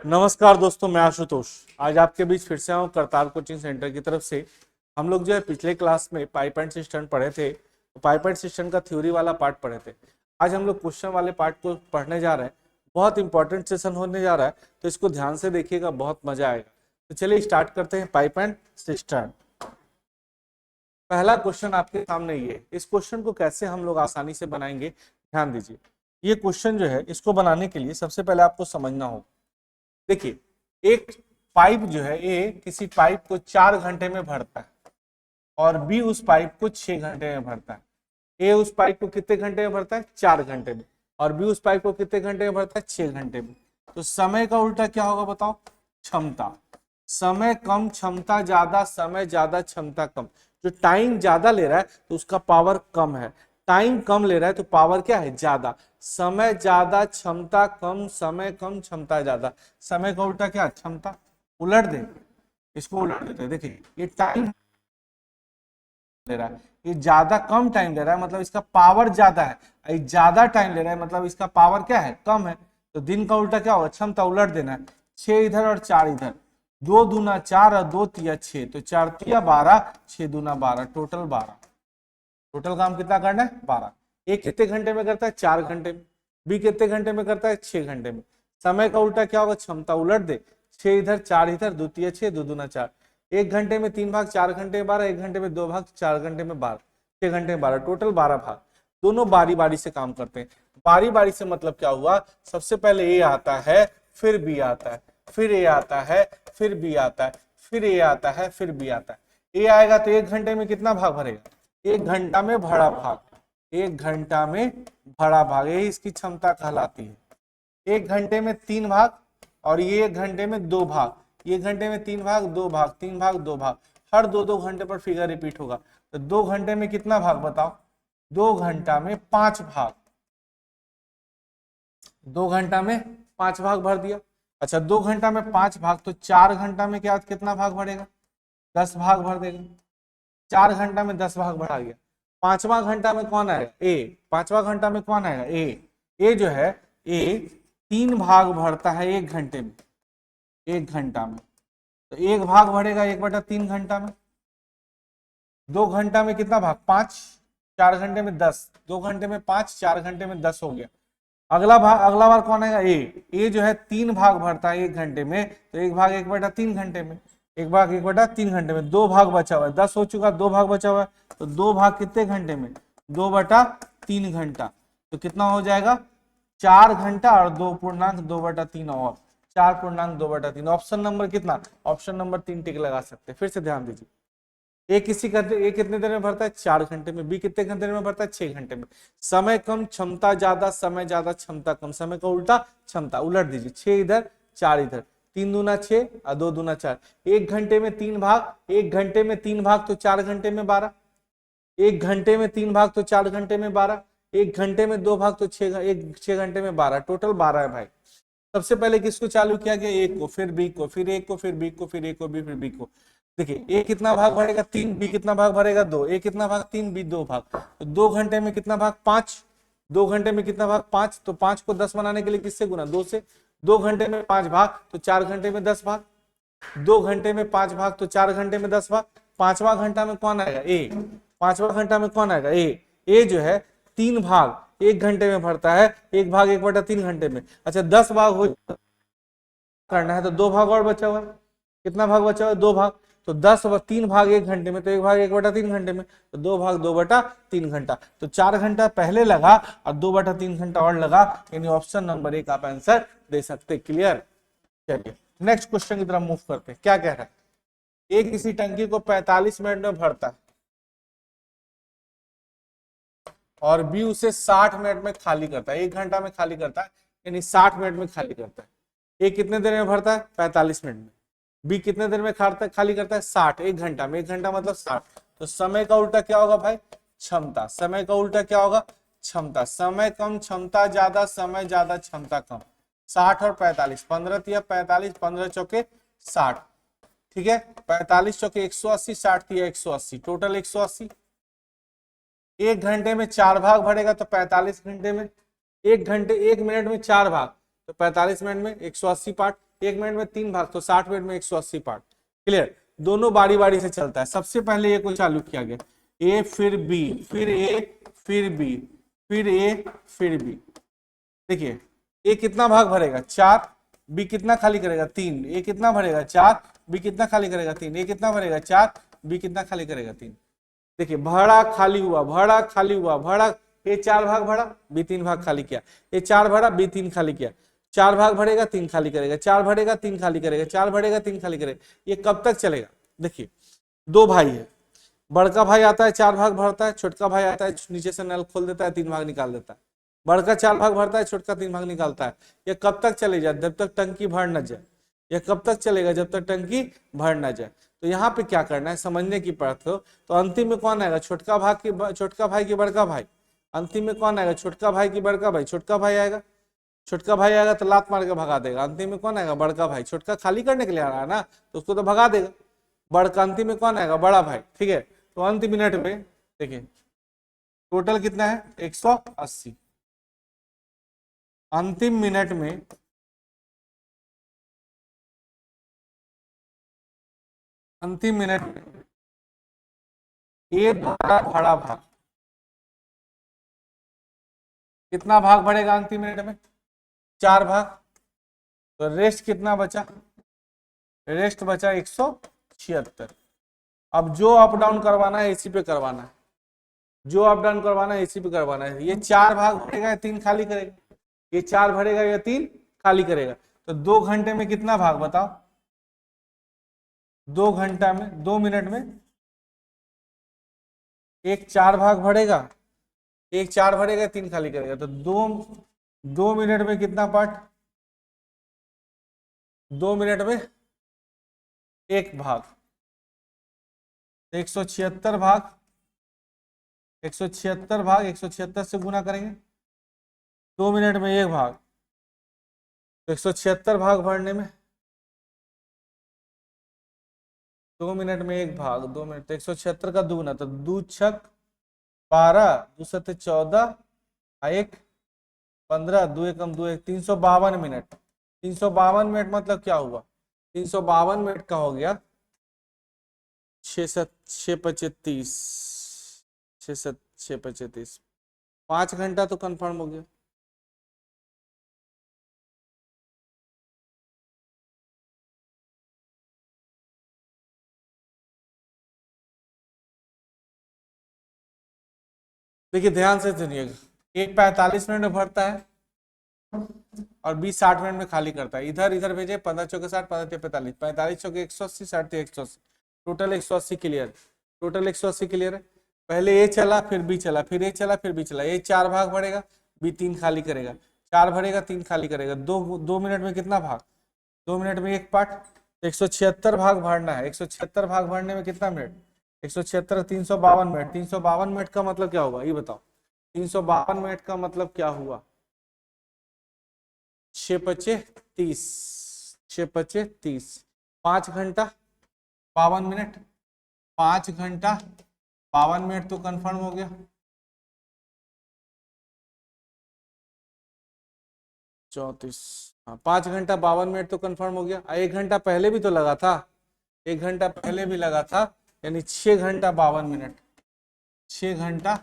नमस्कार दोस्तों, मैं आशुतोष आज आपके बीच फिर से आऊँ करतार कोचिंग सेंटर की तरफ से। हम लोग जो है पिछले क्लास में पाइप एंड सिस्टम पढ़े थे, तो पाइप एंड सिस्टम का थ्योरी वाला पार्ट पढ़े थे। आज हम लोग क्वेश्चन वाले पार्ट को पढ़ने जा रहे हैं। बहुत इंपॉर्टेंट सेशन होने जा रहा है, तो इसको ध्यान से देखिएगा, बहुत मजा आएगा। तो चलिए स्टार्ट करते हैं पाइप एंड सिस्टम। पहला क्वेश्चन आपके सामने ये, इस क्वेश्चन को कैसे हम लोग आसानी से बनाएंगे, ध्यान दीजिए। ये क्वेश्चन जो है, इसको बनाने के लिए सबसे पहले आपको समझना होगा। देखिए, एक पाइप जो है, ए किसी पाइप को 4 घंटे में भरता है और बी उस पाइप को 6 घंटे में भरता है। ए उस पाइप को कितने घंटे में भरता है? 4 घंटे में। और बी उस पाइप को कितने घंटे में भरता है? 6 घंटे में। तो समय का उल्टा क्या होगा बताओ? क्षमता। समय कम क्षमता ज्यादा, समय ज्यादा क्षमता कम। जो टाइम ज्यादा ले रहा है तो उसका पावर कम है, टाइम कम ले रहा है तो पावर क्या है? ज्यादा। समय ज्यादा क्षमता कम, समय कम क्षमता ज्यादा। समय का उल्टा क्या? क्षमता। उलट दे, इसको उलट देते हैं। देखिए, ये टाइम ले रहा है, ये ज्यादा कम टाइम ले रहा है, मतलब इसका पावर ज्यादा है। ये ज्यादा टाइम ले रहा है, मतलब इसका पावर क्या है? कम है। तो दिन का उल्टा क्या होगा? क्षमता। उलट देना है, 6 इधर और 4 इधर। 2 दूना 4 और 2 तिया 6, तो 4 तिया 12, 6 दूना 12, टोटल 12। टोटल काम कितना करना है? 12। एक कितने घंटे में करता है? 4 घंटे में। बी कितने घंटे में करता है? 6 घंटे में। समय का उल्टा क्या होगा? क्षमता। उलट दे, 6 इधर 4 इधर, 2 तिया 6, 2 दूना 4। 1 घंटे में 3 भाग, 4 घंटे में 12, 1 घंटे में 2 भाग, 4 घंटे में 12, 6 घंटे में 12, टोटल 12 भाग। दोनों बारी बारी से काम करते हैं। बारी बारी से मतलब क्या हुआ? सबसे पहले ए आता है, फिर बी आता है, फिर ए आता है, फिर बी आता है, फिर ए आता है, फिर बी आता है। ए आएगा तो 1 घंटे में कितना भाग भरेगा? 1 घंटा में भरा भाग। 1 घंटा में भरा भाग, यही इसकी क्षमता कहलाती है। 1 घंटे में 3 भाग और ये 1 घंटे में 2 भाग। ये घंटे में 3 भाग, 2 भाग, 3 भाग, 2 भाग। हर 2-2 घंटे पर फिगर रिपीट होगा। तो 2 घंटे में कितना भाग बताओ? 2 घंटा में 5 भाग। 2 घंटा में 5 भाग भर दिया। अच्छा, 2 घंटा में 5 भाग, तो 4 घंटा में क्या कितना भाग भरेगा? 10 भाग भर देगा। 4 घंटा में 10 भाग बढ़ा गया। 5वां घंटा में कौन आएगा? ए। 5वां घंटा में कौन आएगा? ए। ए जो है, ए 3 भाग भरता है 1 घंटे में, 1 घंटा में। तो 1 भाग भरेगा 1/3 घंटा में। 2 घंटा में कितना भाग? 5। 4 घंटे में 10, 2 घंटे में 5, 4 घंटे में 10 हो गया। अगला भाग, अगला बार कौन आएगा? ए। ए जो है 3 भाग भरता है 1 घंटे में, तो 1 भाग 1/3 घंटे में। 1 भाग 1/3 घंटे में, 2 भाग बचा हुआ है, 10 हो चुका, 2 भाग बचा हुआ है। तो 2 भाग कितने घंटे में? 2/3 घंटा। तो कितना हो जाएगा? 4 घंटा और 2.2/3 और 4.2/3। ऑप्शन नंबर कितना? ऑप्शन नंबर 3 टिक लगा सकते हैं। फिर से ध्यान दीजिए, ए कितने देर में भरता है? 4 घंटे में। बी कितने घंटे में भरता है? 6 घंटे में। समय कम क्षमता ज्यादा, समय ज्यादा क्षमता कम। समय का उल्टा क्षमता। उलट दीजिए, 6 इधर 4 इधर, 3 दूना 6 और 2 दूना 4। 1 घंटे में 3 भाग, 1 घंटे में 3 भाग तो 4 घंटे में 12। 1 घंटे में 3 भाग तो 4 घंटे में 12। 1 घंटे में 2 भाग तो 6 घंटे में 12, टोटल 12 है भाई। सबसे पहले किसको चालू किया गया? ए को, फिर बी को, फिर ए को, फिर बी को, फिर ए को, बी, फिर बी को। देखिए, ए कितना भाग भरेगा? 3। बी कितना भाग भरेगा? 2। ए कितना भाग? 3, बी 2 भाग। तो 2 घंटे में कितना भाग? 5। 2 घंटे में कितना भाग? 5। तो 5 को 10 बनाने के लिए किससे गुना? 2 से। 2 घंटे में 5 भाग तो 4 घंटे में 10 भाग। 2 घंटे में 5 भाग तो 4 घंटे में 10 भाग। 5वां घंटा में कौन आएगा? ए। 5वां घंटा में कौन आएगा? ए। ए जो है 3 भाग 1 घंटे में भरता है, 1 भाग 1/3 घंटे में। अच्छा, 10 भाग हो करना है तो 2 भाग और बचा हुआ है। कितना भाग बचा हुआ है? 2 भाग। तो 3 भाग 1 घंटे में, तो 1 भाग 1/3 घंटे में, तो 2 भाग 2/3 घंटा। तो 4 घंटा पहले लगा और 2/3 घंटा और लगा, यानी ऑप्शन नंबर 1 आप आंसर दे सकते। क्लियर? चलिए नेक्स्ट क्वेश्चन की तरफ मूव करते हैं। क्या कह रहा है? ए किसी टंकी को 45 मिनट में भरता है और बी उसे 60 मिनट में खाली करता है। 1 घंटा में खाली करता है, यानी 60 मिनट में खाली करता है। ए कितने देर में भरता है? 45 मिनट में। बी कितने देर में खाली करता है? 60। 1 घंटा में। 1 घंटा मतलब 60। तो समय का उल्टा क्या होगा भाई? क्षमता। समय का उल्टा क्या होगा? क्षमता। समय कम क्षमता ज्यादा, समय ज्यादा क्षमता कम। 60 और 45, 15 तिया 45, 15 चौके 60। ठीक है, 45 चौके 180, 60 तिया 180, टोटल 180। 1 घंटे में 4 भाग भरेगा तो 45 घंटे में। 1 घंटे 1 मिनट में 4 भाग, तो 45 मिनट में 180 पार्ट। 1 मिनट में 3 भाग, तो 60 मिनट में 180 पार्ट। क्लियर, दोनों बारी बारी से चलता है। सबसे पहले ए को चालू किया गया, ए फिर बी, फिर ए फिर बी, फिर ए फिर बी। देखिए ए कितना भाग भरेगा 4, बी कितना खाली करेगा 3, ए कितना भरेगा 4, बी कितना खाली करेगा 3, ए कितना भरेगा 4, बी कितना खाली करेगा 3। देखिए भरा खाली हुआ, भरा खाली हुआ, भरा, ए 4 भाग भरा, बी 3 भाग खाली किया, ए 4 भरा, बी 3 खाली किया, 4 भाग भरेगा 3 खाली करेगा, 4 भरेगा 3 खाली करेगा, 4 भरेगा 3 खाली करेगा। ये कब तक चलेगा? देखिए 2 भाई है, बड़का भाई आता है 4 भाग भरता है, छोटका भाई आता है नीचे से नल खोल देता है 3 भाग निकाल देता है। बड़का 4 भाग भरता है, छोटका 3 भाग निकालता है। ये कब तक चलेगा? जब तक टंकी भर न जाए। यह कब तक चलेगा? जब तक टंकी भर न जाए। तो यहाँ पे क्या करना है, समझने की बात हो तो अंतिम में कौन आएगा? छोटका भाई की बड़का भाई। अंतिम में कौन आएगा? छोटका भाई की बड़का भाई। छोटका भाई आएगा, छोटका भाई आएगा तो लात मार के भगा देगा। अंतिम में कौन आएगा? बड़का भाई। छोटका खाली करने के लिए आ रहा है ना, तो उसको तो भगा देगा। बड़का अंतिम में कौन आएगा? बड़ा भाई। ठीक है, तो अंतिम मिनट में देखिए टोटल कितना है? 180। अंतिम मिनट में ए द्वारा भरा भाग कितना भाग बढ़ेगा? अंतिम मिनट में 4 भाग। तो रेस्ट कितना बचा? रेस्ट बचा 176। अब जो अप डाउन करवाना है एसी पे करवाना है, जो अप डाउन करवाना है एसी पे करवाना है। ये 4 भाग भरेगा या 3 खाली करेगा? ये 4 भरेगा या 3 खाली करेगा? तो 2 घंटे में कितना भाग बताओ? 2 घंटा में, 2 मिनट में एक 4 भाग भरेगा, एक 4 भरेगा 3 खाली करेगा। तो 2 मिनट में कितना पार्ट? 2 मिनट में एक भाग। 176 भाग, 176 भाग 176 से गुना करेंगे, 2 मिनट में एक भाग। तो 176 भाग भरने में 2 मिनट में एक भाग, 2 मिनट, तो 176 का दुगुना, तो 2 छक 12, 2 सत्ते 14, 1 15, 2 एकम 2 1, 352 मिनट। 352 मिनट मतलब क्या हुआ? 352 मिनट का हो गया 6 25 30, 6 25 30, 5 घंटा तो कंफर्म हो गया। देखिए ध्यान से सुनिएगा, एक 45 मिनट में भरता है और 20 60 मिनट में खाली करता है। इधर इधर भेजे, 15 चौके 60, 15 45, 45 चौके 180, 60 180, टोटल 180 क्लियर। टोटल 180 क्लियर है। पहले ए चला, फिर बी चला, फिर ए चला, फिर बी चला। ए 4 भाग भरेगा, बी 3 खाली करेगा, 4 भरेगा 3 खाली करेगा। 2 मिनट में कितना भाग? 2 मिनट में एक पार्ट। 176 भाग भरना है। 176 भाग भरने में कितना मिनट? 176 352 मिनट। 352 मिनट का मतलब क्या होगा ये बताओ? 352 मिनट का मतलब क्या हुआ? 6 25 30, 6 25 30, 5 घंटा 52 मिनट, 5 घंटा 52 मिनट तो कंफर्म हो गया। 34, हाँ 5 घंटा 52 मिनट तो कंफर्म हो गया। 1 घंटा पहले भी तो लगा था, 1 घंटा पहले भी लगा था, यानी 6 घंटा 52 मिनट, 6 घंटा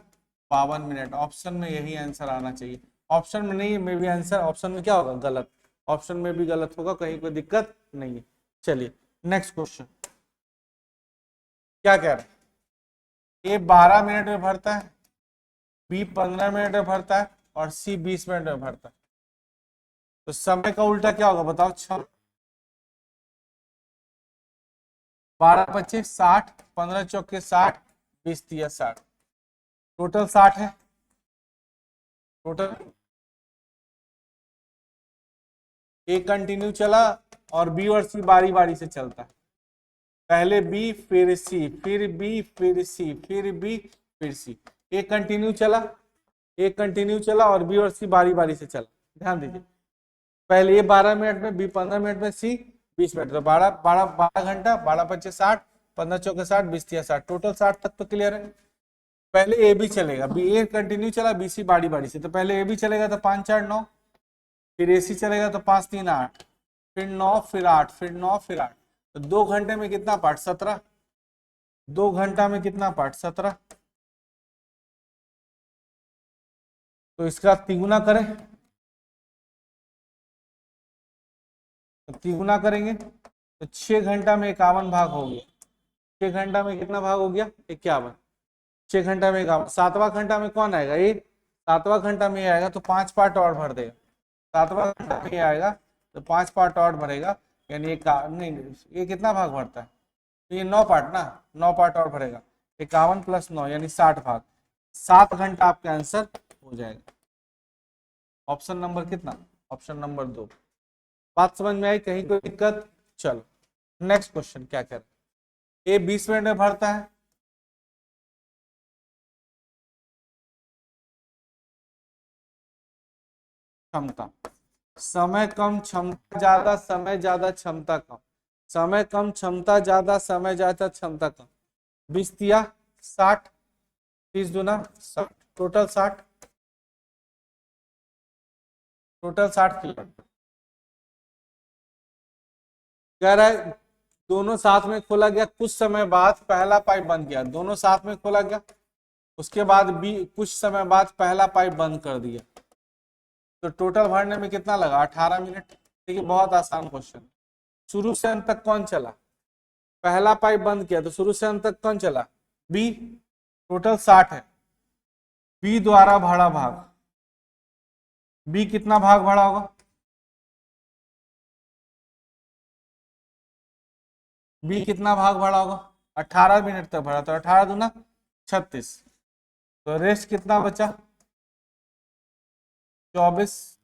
52 मिनट। ऑप्शन में यही आंसर आना चाहिए। ऑप्शन में नहीं, में भी आंसर, ऑप्शन में क्या होगा? गलत। ऑप्शन में भी गलत होगा, कहीं कोई दिक्कत नहीं है। चलिए नेक्स्ट क्वेश्चन क्या कह रहा है? ए 12 मिनट में भरता है, बी 15 मिनट में भरता है और सी 20 मिनट में भरता है। तो समय का उल्टा क्या होगा बताओ? 6 12 25 60, 15 चौके 60, 20 तिया 60, टोटल 60 है। टोटल ए कंटिन्यू चला और बी और सी बारी बारी से चलता है। पहले बी फिर सी, फिर बी फिर सी, फिर बी फिर सी। ए कंटिन्यू चला, ए कंटिन्यू चला और बी और सी बारी बारी से चला। ध्यान दीजिए, पहले ए 12 मिनट में, बी 15 मिनट में, सी 20 मिनट। तो 12 घंटा, 12 25 60, 15 चौके 60, 20 तिया 60, टोटल 60 तक तो क्लियर है। पहले ए बी चलेगा, बी ए कंटिन्यू चला, बी सी बारी बारी से। तो पहले ए बी चलेगा तो 5 4 9, फिर ए सी चलेगा तो 5 3 8, फिर 9, फिर 8, फिर 9, फिर 8, तो 2 घंटे में कितना पार्ट? 17। 2 घंटा में कितना पार्ट? 17। तो इसका तिगुना करें, तो तिगुना करेंगे तो 6 घंटा में 51 भाग हो गया। 6 घंटा में कितना भाग हो गया? 51। 6 घंटा में 51। 7वां घंटा में कौन आएगा? ये 7वां घंटा में आएगा तो 5 पार्ट और भर देगा। 7वां घंटा में आएगा तो 5 पार्ट और भरेगा, यानी नहीं, ये कितना भाग भरता है? तो ये 9 पार्ट ना, 9 पार्ट और भरेगा। 51 + 9 यानी 60 भाग। 7 घंटा आपका आंसर हो जाएगा। ऑप्शन नंबर कितना? Option number 2। बात समझ में आई? कहीं कोई दिक्कत? चलो नेक्स्ट क्वेश्चन क्या कह रहे हैं। ये 20 मिनट में भरता है। क्षमता, समय कम क्षमता ज्यादा, समय ज्यादा क्षमता कम। समय कम क्षमता ज्यादा, समय ज्यादा क्षमता कम। 20 तिया 60, 30 दूना 60, टोटल 60। Total 60 kilo. कह रहा है दोनों साथ में खोला गया, कुछ समय बाद पहला पाइप बंद किया। दोनों साथ में खोला गया, उसके बाद भी कुछ समय बाद पहला पाइप बंद कर दिया, तो टोटल भरने में कितना लगा? 18 मिनट। देखिए बहुत आसान क्वेश्चन। शुरू से अंत तक कौन चला? पहला पाइप बंद किया तो शुरू से अंत तक कौन चला? बी। टोटल 60 है। बी द्वारा भरा भाग, बी कितना भाग भरा होगा? बी कितना भाग भरा होगा? 18 मिनट तक भरा, तो 18 दूना 36, तो रेस्ट कितना बचा? 24।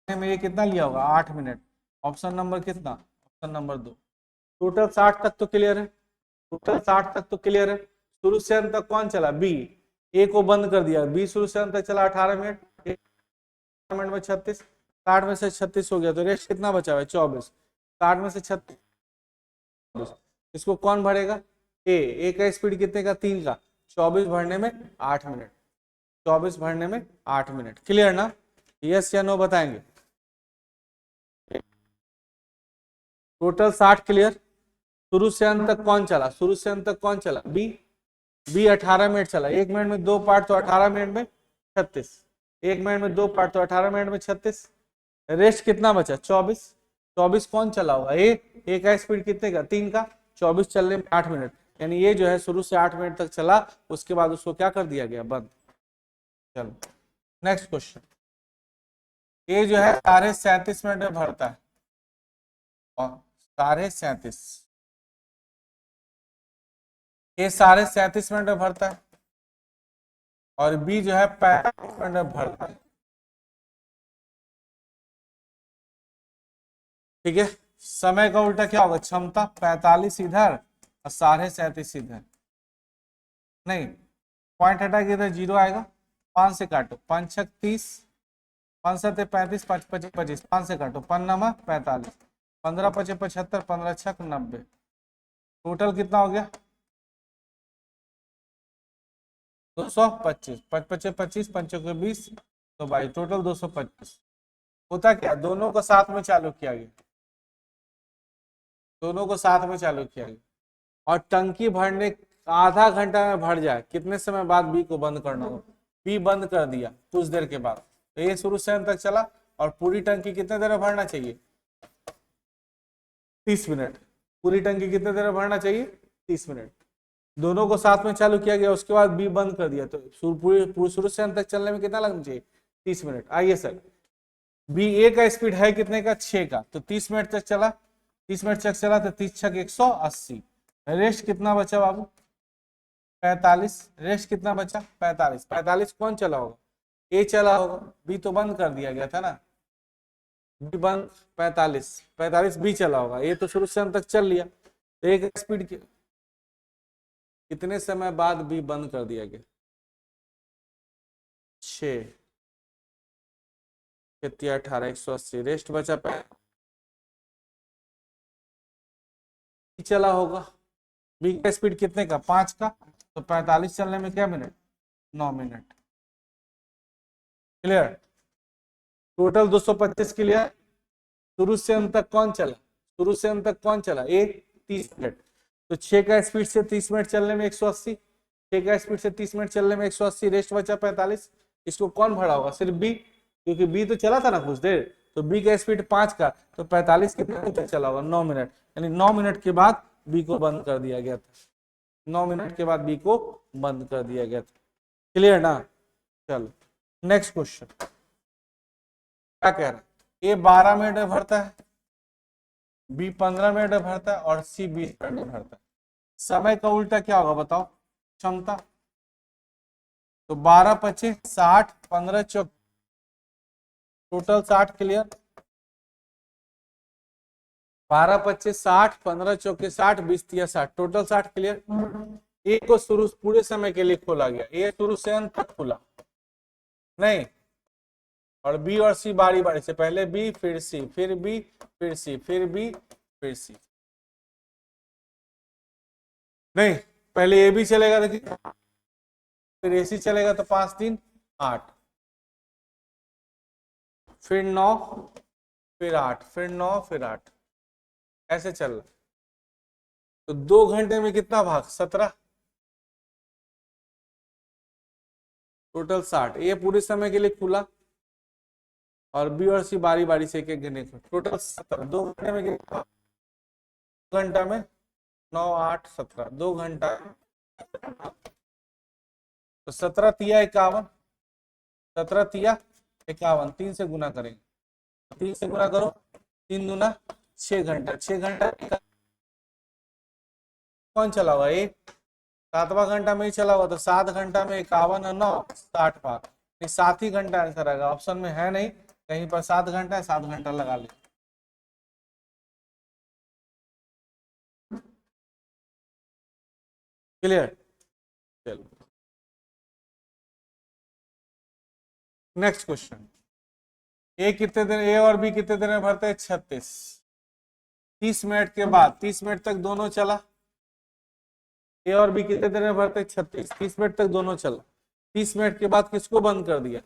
में ये कितना लिया होगा? 8 मिनट। ऑप्शन नंबर कितना? Option number 2। टोटल 60 तक तो क्लियर है। टोटल 60 तक तो क्लियर है। शुरू से अंत तक कौन चला? बी। ए को बंद कर दिया, बी शुरू से अंत तक चला 18 मिनट। 18 मिनट में 36, 60 में से 36 हो गया, तो रेस्ट कितना बचा हुआ है? 24। 60 में से 36, इसको कौन भरेगा? ए का स्पीड कितने का? 3 का। 24 भरने में 8 मिनट। 24 भरने में 8 मिनट। क्लियर ना? यस या नो बताएंगे? Total 60 clear. शुरू से अंत तक कौन चला? शुरू से अंत तक कौन चला? बी। बी 18 मिनट चला। 1 मिनट में 2 पार्ट, तो 18 मिनट में 36। 1 मिनट में 2 पार्ट, तो 18 मिनट में 36। रेस्ट कितना बचा? 24। 24 कौन चला होगा? ए का स्पीड कितने का? 3 का। 24 चलने में 8 मिनट, यानी ये जो है शुरू से 8 मिनट तक चला, उसके बाद उसको क्या कर दिया गया? बंद। चलो नेक्स्ट क्वेश्चन। ये जो है 37.5 मिनट में भरता है, और 37.5, ये 37.5 मिनट में भरता है, और बी जो है 35 मिनट में भरता है। ठीक है, समय का उल्टा क्या होगा? क्षमता। 45 इधर और 37.5 इधर। नहीं, पॉइंट हटा के इधर 0 आएगा। 5 से काटो, 5 छक 30, 5 7 35, 5 25 25, 5 से काटो, 5 9 45, 15 5 75, 15 छक 90। टोटल कितना हो गया? 225। 5 5 25, 5 20, तो भाई टोटल 225। होता क्या? दोनों को साथ में चालू किया गया, दोनों को साथ में चालू किया गया, और टंकी भरने आधा घंटा में भर जाए, कितने समय बाद बी को बंद करना हो? बी बंद कर दिया कुछ देर के बाद, तो ये शुरू से अंत तक चला, और पूरी टंकी कितने देर में भरना चाहिए? 30 मिनट। पूरी टंकी कितने देर में भरना चाहिए? 30 मिनट। दोनों को साथ में चालू किया गया, उसके बाद बी बंद कर दिया, तो शुरू से अंत तक चलने में कितना लगना चाहिए? 30 मिनट। आइए सर, बी ए का स्पीड है कितने का? 6 का, तो 30 मिनट तक चला। 30 मिनट तक चला तो 30 छक 180। रेस्ट कितना बचा बाबू? 45। रेस्ट कितना बचा? 45। 45 कौन चला होगा? ए चला होगा, बी तो बंद कर दिया गया था ना, बी बंद। 45 45 बी चला होगा, ये तो शुरू से अंत तक चल लिया, तो एक स्पीड कितने समय बाद बी बंद कर दिया गया? 6 18 180। रेस्ट बचा चला होगा। बी का स्पीड कितने का? 5 का, तो 45 चलने में क्या minute? 9 minute. Clear? Total 225 clear. शुरू से अंत तक कौन चला, शुरू से अंत तक कौन चला, ए 30 मिनट। तो 6 का स्पीड से 30 मिनट चलने में 180, 6 का स्पीड से 30 मिनट चलने में 180, रेस्ट बचा 45। इसको कौन भरा होगा, सिर्फ बी, क्योंकि बी तो चला था ना कुछ देर, तो बी का स्पीड 5 का, तो 45 कितने मिनट तक चला होगा, 9 मिनट, यानी 9 मिनट के बाद बी को बंद कर दिया गया था, 9 मिनट के बाद बी को बंद कर दिया गया था। क्लियर ना। चलो नेक्स्ट क्वेश्चन क्या कह रहा है, ए 12 मिनट में भरता है, बी 15 मिनट में भरता है और सी 20 मिनट में भरता है। समय का उल्टा क्या होगा बताओ, क्षमता। तो 12 पचे 60, 15 चौक, टोटल 60 क्लियर। 12 पच्चे 60, 15 चौके 60, 20 तिया 60, टोटल 60 क्लियर। ए को शुरू पूरे समय के लिए खोला गया, ए शुरू से अंत तक खुला नहीं, और बी और सी बारी बारी से, पहले बी फिर सी फिर बी फिर सी फिर बी फिर सी, नहीं पहले ए भी चलेगा, देखिए फिर ए सी चलेगा, तो 5 3 8, फिर 9 फिर 8 फिर 9 फिर 8, ऐसे चल रहा। तो 2 घंटे में कितना भाग, 17, टोटल 60। ये पूरे समय के लिए खुला और बी और सी बारी बारी से एक एक घंटे को, टोटल 17। 2 घंटे में कितना, घंटा में 9 8 17, 2 घंटा, तो 17 तिया 51, 17 तिया 51, 3 से गुना करेंगे, 3 से गुना करो, 3 दूना 6 घंटा, 6 घंटा कौन चला हुआ, एक 7वां घंटा में ही चला हुआ, तो 7 घंटा में 51 और 9 60 भाग, 7 ही घंटा आंसर आएगा, ऑप्शन में है नहीं कहीं पर 7 घंटा है, 7 घंटा लगा ले। क्लियर। चलो नेक्स्ट क्वेश्चन, ए कितने दिन, ए और बी कितने दिन में भरते हैं, 36। 30 मिनट के बाद, 30 मिनट तक दोनों चला, ए और बी कितने देर में भरते, 36, 30 मिनट तक दोनों चला। 30 मिनट के बाद किसको बंद कर दिया,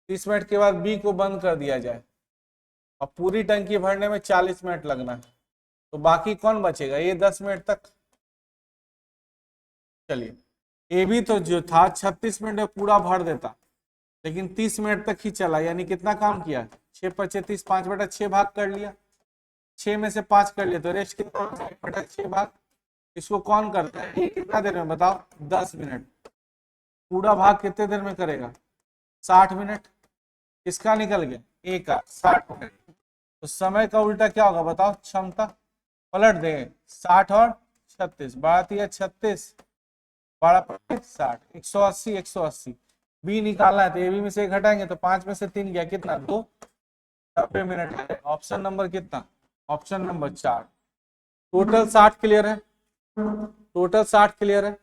30 मिनट के बाद बी को बंद कर दिया जाए, और पूरी टंकी भरने में 40 मिनट लगना है, तो बाकी कौन बचेगा, ये 10 मिनट तक। चलिए ए भी तो जो था 36 मिनट में पूरा भर देता, लेकिन 30 मिनट तक ही चला, यानी कितना काम किया, 6 पचे 30, 5/6 भाग कर लिया, 6 में से 5 कर लिया, तो रेस्ट कितना, 1/6 भाग। इसको कौन करता है, कितना देर में बताओ, 10 मिनट। पूरा भाग कितने देर में करेगा, 60 मिनट। किसका निकल गया, ए का 60 मिनट। तो समय का उल्टा क्या होगा बताओ, क्षमता। पलट देंगे, 60 और 36, 12 या 36, 12 60, 180 180। बी निकालना है तो ए बी में से घटाएंगे, तो 5 में से 3 गया, कितना 2, 90 मिनट। ऑप्शन नंबर कितना, ऑप्शन नंबर 4। टोटल 60 क्लियर है, टोटल 60 क्लियर है,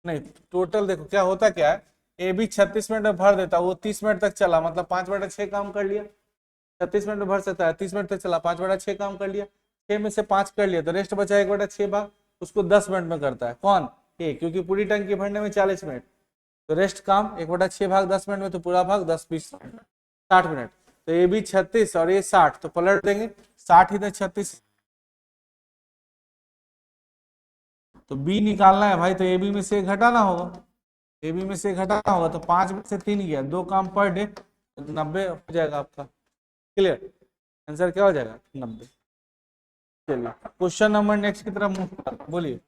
नहीं टोटल देखो क्या होता क्या है, ए बी 36 मिनट में भर देता, वो 30 मिनट तक चला, मतलब 5/6 काम कर लिया। 36 मिनट में भर सकता है, 30 मिनट तक चला, 5/6 काम कर लिया, 6 में से 5 कर लिया, तो रेस्ट बचा 1/6 भाग, उसको 10 मिनट में करता है कौन, ए, क्योंकि पूरी टंकी भरने में 40 मिनट, तो रेस्ट काम 1/6 भाग 10 मिनट में, तो पूरा भाग 10 20 60 मिनट। तो ए बी 36 और ये 60, तो पलट देंगे, 60 इधर 36, तो बी निकालना है भाई, तो ए बी में से घटाना होगा, ए बी में से घटाना होगा, तो 5 में से 3 गया, 2 काम पर डे, 90 हो जाएगा आपका। क्लियर, आंसर क्या हो जाएगा, 90। चलिए क्वेश्चन नंबर नेक्स्ट की तरफ मूव, बोलिए।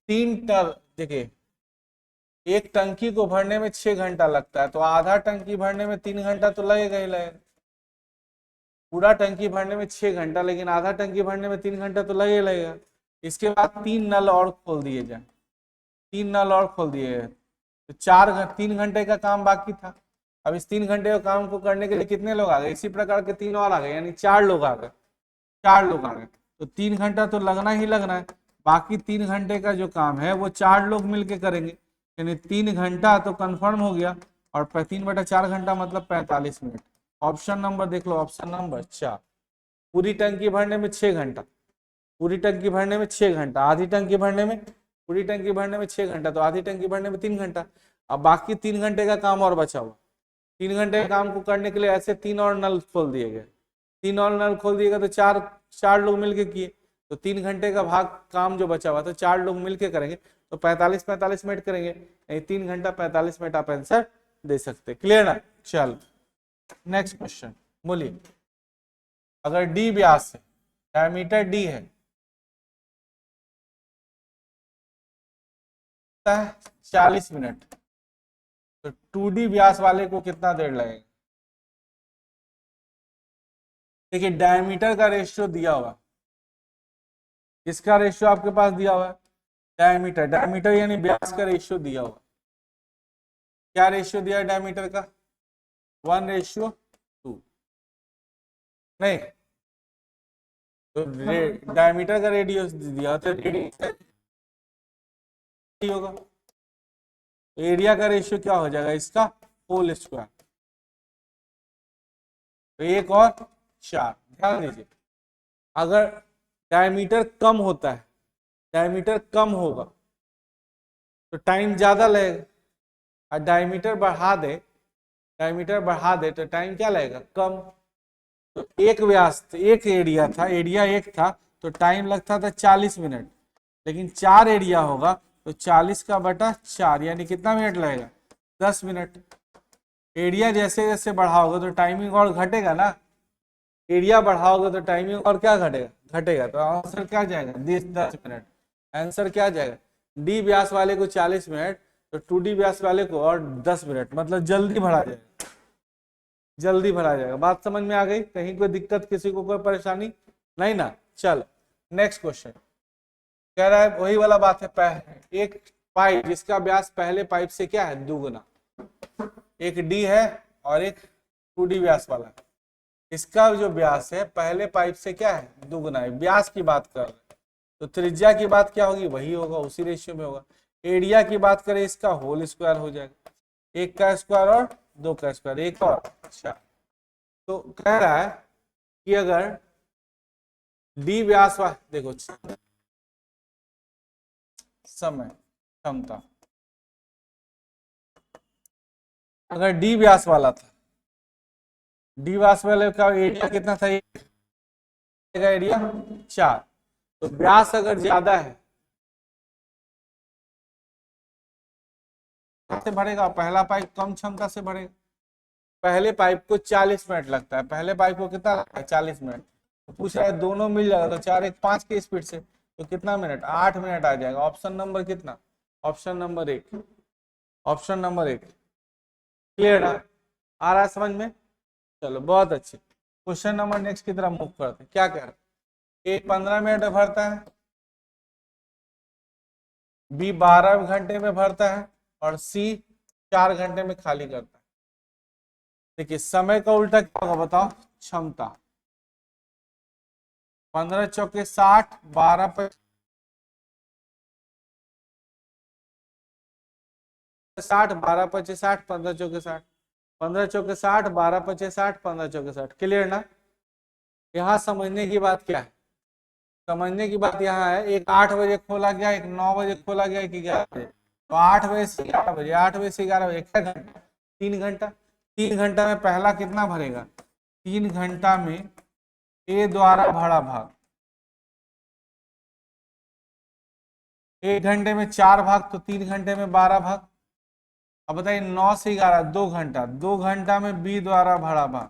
3 टन, देखिए एक टंकी को भरने में 6 घंटा लगता है, तो आधा टंकी भरने में 3 घंटा तो लगेगा ही लगेगा। पूरा टंकी भरने में 6 घंटा, लेकिन आधा टंकी भरने में 3 घंटा तो लगेगा लगेगा। इसके बाद 3 नल और खोल दिए जाए, 3 नल और खोल दिए गए, तो 3 घंटे का काम बाकी था। अब इस 3 घंटे का काम को करने के लिए कितने लोग आ गए, इसी प्रकार के 3 और आ गए, यानी 4 लोग आ गए, 4 लोग आ गए, तो 3 घंटा तो लगना ही लगना है। बाकी 3 घंटे का जो काम है वो 4 लोग मिलके करेंगे, यानी 3 घंटा तो कंफर्म हो गया, और 3/4 घंटा मतलब 45 मिनट। ऑप्शन नंबर देख लो, ऑप्शन नंबर 4। पूरी टंकी भरने में 6 घंटा, पूरी टंकी भरने में 6 घंटा, आधी टंकी भरने में पूरी टंकी भरने में 6 घंटा, तो आधी टंकी भरने में 3 घंटा। अब बाकी 3 घंटे का काम और बचा हुआ। 3 घंटे के काम को करने के लिए ऐसे 3 और नल खोल दिए गए। 3 और नल खोल दिए गए तो चार लोग मिलके किए, तो 3 घंटे का भाग काम जो बचा हुआ तो 4 लोग मिलके करेंगे, तो 45 मिनट करेंगे, नहीं 3 घंटा 45 मिनट आप आंसर दे सकते। क्लियर ना? चल नेक्स्ट क्वेश्चन बोलिए। अगर डी व्यास है, डायमीटर डी है, 40 मिनट, तो 2D व्यास वाले को कितना देर लगेगा? देखिए डायमीटर का रेशियो दिया हुआ, इसका रेशियो आपके पास दिया हुआ है, डायमीटर यानी व्यास का रेशियो दिया हुआ। क्या रेशियो दिया है डायमीटर का? 1:2। नहीं तो डायमीटर का रेडियस दिया तो रेडियस होगा, एरिया का रेशियो क्या हो जाएगा इसका? Whole square. तो 1 और 4। ध्यान दीजिए, अगर डायमीटर कम होता है, डायमीटर कम होगा तो टाइम ज्यादा लगेगा, और डायमीटर बढ़ा दे तो टाइम क्या लगेगा? कम। तो एक व्यास, एक एरिया था, एरिया एक था तो टाइम लगता था 40 मिनट, लेकिन 4 एरिया होगा तो 40 का बटा 4 यानी कितना मिनट लगेगा? 10 मिनट। एरिया जैसे जैसे बढ़ाओगे तो टाइमिंग और घटेगा ना, एरिया बढ़ाओगे तो टाइमिंग और क्या घटेगा, तो आंसर क्या जाएगा? 10 मिनट। आंसर क्या जाएगा? डी व्यास वाले को 40 मिनट, तो 2D व्यास वाले को और 10 मिनट, मतलब जल्दी भरा जाएगा, जल्दी भरा जाएगा। बात समझ में आ गई? कहीं कोई दिक्कत, किसी को कोई परेशानी नहीं ना? चल नेक्स्ट क्वेश्चन कह रहा है, वही वाला बात है, एक पाइप जिसका व्यास पहले पाइप से क्या है? दुगुना। एक डी है और एक 2D व्यास वाला है, इसका जो व्यास है पहले पाइप से क्या है? दुगुना है। व्यास की बात कर रहे हैं तो त्रिज्या की बात क्या होगी? वही होगा, उसी रेशियो में होगा। एरिया की बात करें, इसका होल स्क्वायर हो जाएगा, 1 का स्क्वायर और 2 का स्क्वायर, 1 और 4। तो कह रहा है कि अगर डी व्यास देखो समय क्षमता, अगर डी व्यास वाला था, डी व्यास वाले का एरिया कितना था? एरिया 4। तो व्यास अगर ज्यादा है से भरेगा, पहला पाइप कम क्षमता से भरेगा। पहले पाइप को 40 मिनट लगता है, पहले पाइप को कितना लगता है? 40 मिनट। तो पूछ रहा है दोनों मिल जाएगा तो 4 1 5 की स्पीड से, तो कितना मिनट? 8 मिनट आ जाएगा। ऑप्शन नंबर कितना? Option number 1। Option number 1 clear है? आ रहा है समझ में? चलो बहुत अच्छे। क्वेश्चन नंबर नेक्स्ट की तरफ मूव करते हैं। क्या कह रहे हैं? ए 15 मिनट में भरता है, बी 12 घंटे में भरता है, और सी 4 घंटे में खाली करता है। देखिए समय का उल्टा क्या होगा बताओ? क्षमता। 15 चौके 60, 12 60, 12 पचे 60, 15 चौके 60, 15 चौके 60, 12 पचे 60, 15 चौके 60। क्लियर ना? यहाँ समझने की बात क्या है? समझने की बात यहाँ है, एक 8 बजे खोला गया, एक 9 बजे खोला गया, एक 11 बजे। तो 8 बजे से 11 बजे, 8 बजे से 11 बजे, एक घंटा, 3 घंटा। 3 घंटा में पहला कितना भरेगा? 3 घंटा में ए द्वारा भरा भाग, 1 घंटे में 4 भाग, तो 3 घंटे में 12 भाग। अब बताइए 9 से 11 2 घंटा, 2 घंटा में बी द्वारा भरा भाग,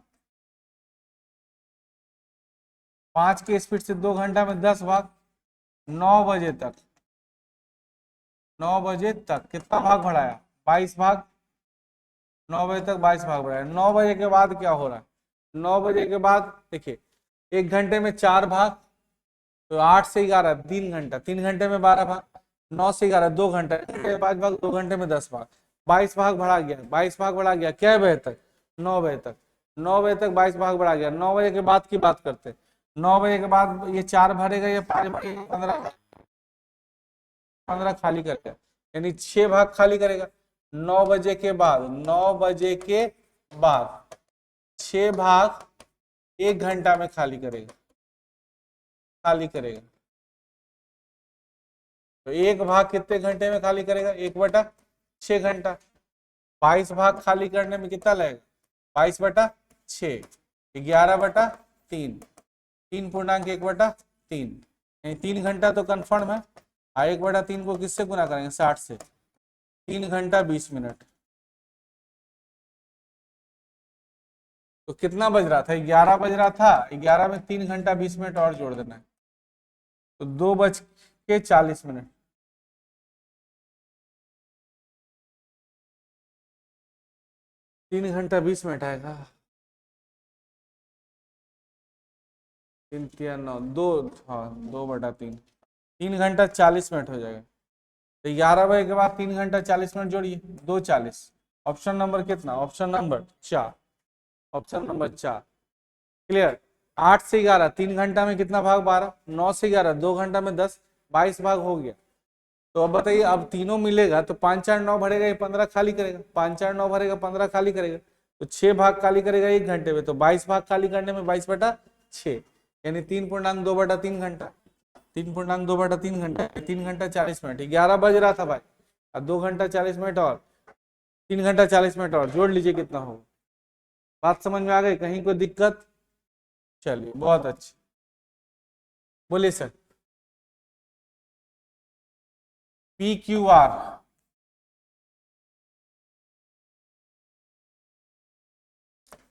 5 की स्पीड से 2 घंटा में 10 भाग। 9 बजे तक, 9 बजे तक कितना भाग बढ़ाया? 22 भाग। 9 बजे तक 22 भाग बढ़ाया। 9 बजे के बाद क्या हो रहा है? 9 बजे के बाद देखिए 1 घंटे में 4 भाग, तो 8 से 11 3 घंटा, 3 घंटे में 12 भाग। 9 से 11 2 घंटा, 5 भाग, 2 घंटे में 10 भाग, 22 भाग बढ़ा गया, 22 भाग बढ़ा गया क्या बजे तक? 9 बजे तक। 9 बजे तक 22 भाग बढ़ा गया। 9 बजे के बाद की बात करते हैं। 9 बजे के बाद ये 4 भरेगा, ये 5 भरेगा, 15 खाली करेगा, यानी 6 भाग खाली करेगा। 9 बजे के बाद, 9 बजे के बाद 6 भाग 1 घंटा में खाली करेगा, खाली करेगा। तो एक भाग कितने घंटे में खाली करेगा? 1/6 घंटा। 22 भाग खाली करने में कितना लगेगा? 22/6, 11/3, 3.1/3, 3 घंटा तो कन्फर्म है। 1/3 को किससे गुना करेंगे? 60 से। 3 घंटा 20 मिनट। तो कितना बज रहा था? 11 बज रहा था। 11 में 3 घंटा 20 मिनट और जोड़ देना है, तो 2:40 3 घंटा 20 मिनट आएगा। 3 3 9 2, हाँ 2/3, 3 घंटा 40 मिनट हो जाएगा। तो 11 बजे के बाद 3 घंटा 40 मिनट जोड़िए, 2:40। ऑप्शन नंबर कितना? Option number 4। Option number 4। Clear. 8 से 11, 3 घंटा में कितना भाग? 12। 9 से 11, 2 घंटा में 10, 22 भाग हो गया। तो अब बताइए, अब तीनों मिलेगा तो 5 4 9 भरेगा, ये 15 खाली करेगा। 5 4 9 भरेगा, 15 खाली करेगा, तो 6 भाग खाली करेगा 1 घंटे में। तो 22 भाग खाली करने में 22/6, यानी 3.2/3 घंटा। 3.2/3 घंटा, 3 घंटा 40 मिनट। 11 बज रहा था भाई, अब 2 घंटा 40 मिनट और 3 घंटा 40 मिनट और जोड़ लीजिए, कितना होगा? बात समझ में आ गई? कहीं कोई दिक्कत? चलिए बहुत अच्छे, बोलिए सर। PQR,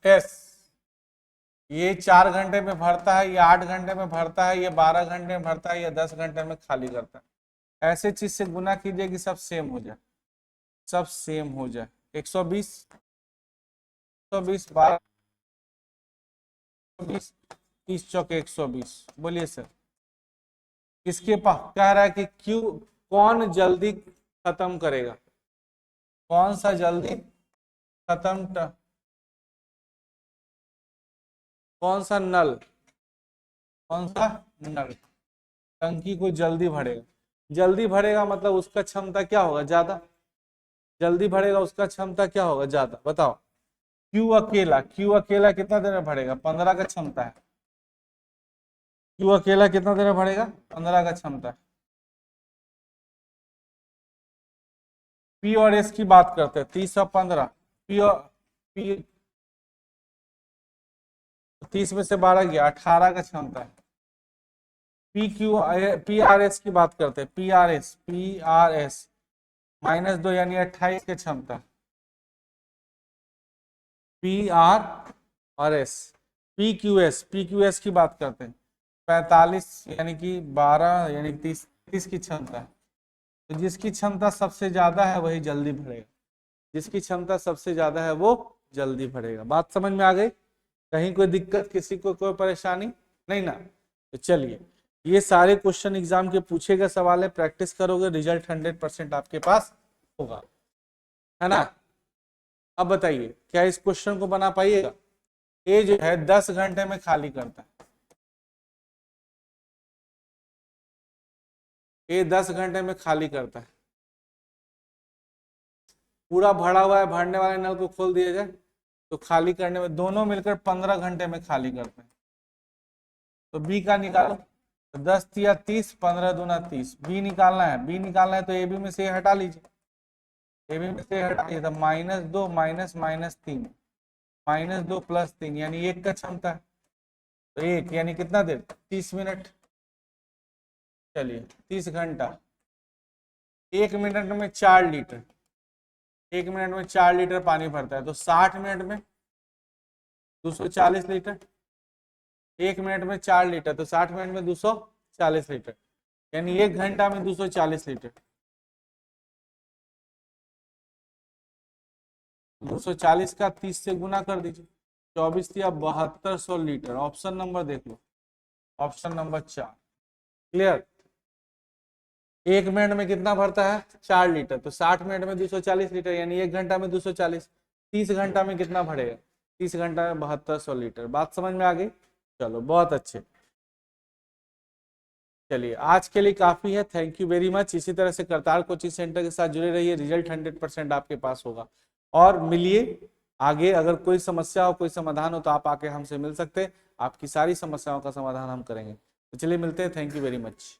एस, ये 4 घंटे में भरता है, ये 8 घंटे में भरता है, ये 12 घंटे में भरता है, ये 10 घंटे में खाली करता है। ऐसे चीज से गुना कीजिए कि सब सेम हो जाए, सब सेम हो जाए। 120, 120, 12, 20, 30 चौके 120। बोलिए सर, किसके पास कह रहा है कि क्यू कौन जल्दी खत्म करेगा? कौन सा जल्दी खत्म? कौन सा नल? कौन सा नल टंकी को जल्दी भरेगा? जल्दी भरेगा मतलब उसका क्षमता क्या होगा? ज्यादा। जल्दी भरेगा उसका क्षमता क्या होगा? ज्यादा। बताओ। क्यू अकेला कितना देर में भरेगा? 15 का क्षमता है। क्यू अकेला कितना देर में भरेगा? 15 का क्षमता है। पी और एस की बात करते हैं। 30 और 15, पी और पी, 30 में से 12 गया, 18 का क्षमता है। पी आर एस की बात करते हैं। पी आर एस -2 यानी 28 की क्षमता। पी आर और एस। पी क्यू एस की बात करते हैं। 45 यानी कि 12 यानी 30 की क्षमता है। तो जिसकी क्षमता सबसे ज्यादा है वही जल्दी भरेगा। जिसकी क्षमता सबसे ज्यादा है वो जल्दी भरेगा। बात समझ में आ गई? कहीं कोई दिक्कत, किसी को कोई परेशानी नहीं ना? तो चलिए, ये सारे क्वेश्चन एग्जाम के पूछे गए सवाल है। प्रैक्टिस करोगे, रिजल्ट 100% आपके पास होगा, है ना? अब बताइए, क्या इस क्वेश्चन को बना पाइएगा? ये जो है 10 घंटे में खाली करता है। ये 10 घंटे में खाली करता है। पूरा भरा हुआ है, भरने वाले नल को खोल दिया जाए तो खाली करने में दोनों मिलकर 15 घंटे में खाली करते हैं। तो बी का निकालो। तो 10 या 30, 15 दूना 30। बी निकालना है। बी निकालना है तो ए बी में से हटा लीजिए। ए बी में से हटा लीजिए तो -2 -3, -2 +3 यानी 1 का क्षमता है। तो 1 यानी कितना देर? 30 मिनट। चलिए 30 घंटा। 1 मिनट में 4 लीटर। 1 मिनट में 4 लीटर पानी भरता है, तो 60 मिनट में 240 लीटर। 1 मिनट में 4 लीटर, तो 60 मिनट में 240 लीटर, यानी 1 घंटा में 240 लीटर। 240 का 30 से गुना कर दीजिए, 24 या 7200 लीटर। ऑप्शन नंबर देख लो, ऑप्शन नंबर 4। क्लियर? 1 मिनट में कितना भरता है? 4 लीटर। तो 60 मिनट में 240 लीटर, यानी 1 घंटा में 240। 30 घंटा में कितना भरेगा? 30 घंटा में 7200 लीटर। बात समझ में आ गई? चलो बहुत अच्छे। चलिए आज के लिए काफी है। Thank you very much. इसी तरह से करतार कोचिंग सेंटर के साथ जुड़े रहिए, रिजल्ट 100% आपके पास होगा। और मिलिए आगे, अगर कोई समस्या हो, कोई समाधान हो तो आप आके हमसे मिल सकते हैं। आपकी सारी समस्याओं का समाधान हम करेंगे। तो चलिए मिलते हैं। Thank you very much.